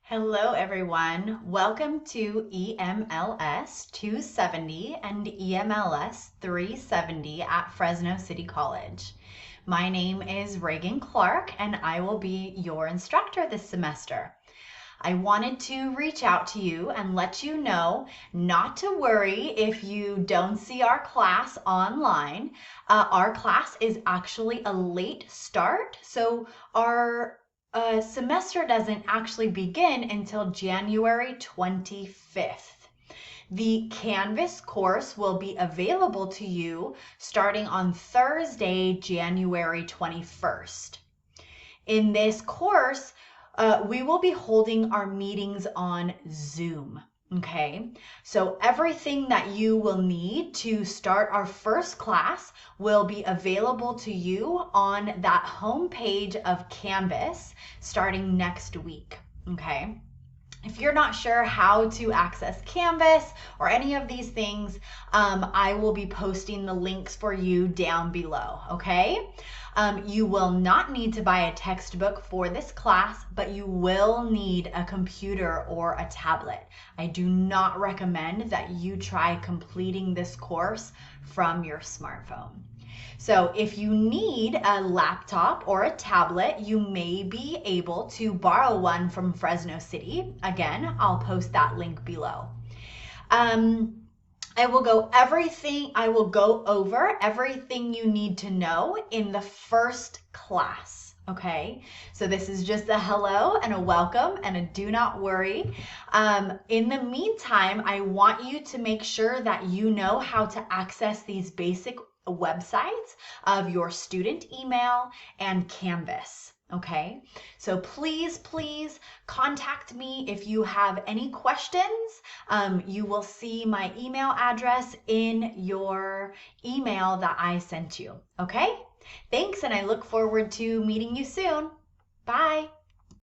Hello everyone, welcome to EMLS 270 and EMLS 370 at Fresno City College. My name is Reagan Clark and I will be your instructor this semester. I wanted to reach out to you and let you know not to worry if you don't see our class online. Our class is actually a late start, so our semester doesn't actually begin until January 25th. The Canvas course will be available to you starting on Thursday, January 21st. In this course, we will be holding our meetings on Zoom. Okay, so everything that you will need to start our first class will be available to you on that home page of Canvas starting next week. Okay. If you're not sure how to access Canvas or any of these things, I will be posting the links for you down below, okay? You will not need to buy a textbook for this class, but you will need a computer or a tablet. I do not recommend that you try completing this course from your smartphone. So if you need a laptop or a tablet, you may be able to borrow one from Fresno City. Again, I'll post that link below. I will go over everything you need to know in the first class. Okay, so this is just a hello and a welcome and a do not worry. In the meantime, I want you to make sure that you know how to access these basic websites of your student email and Canvas. Okay, so please contact me if you have any questions. You will see my email address in your email that I sent you. Okay, thanks, and I look forward to meeting you soon. Bye.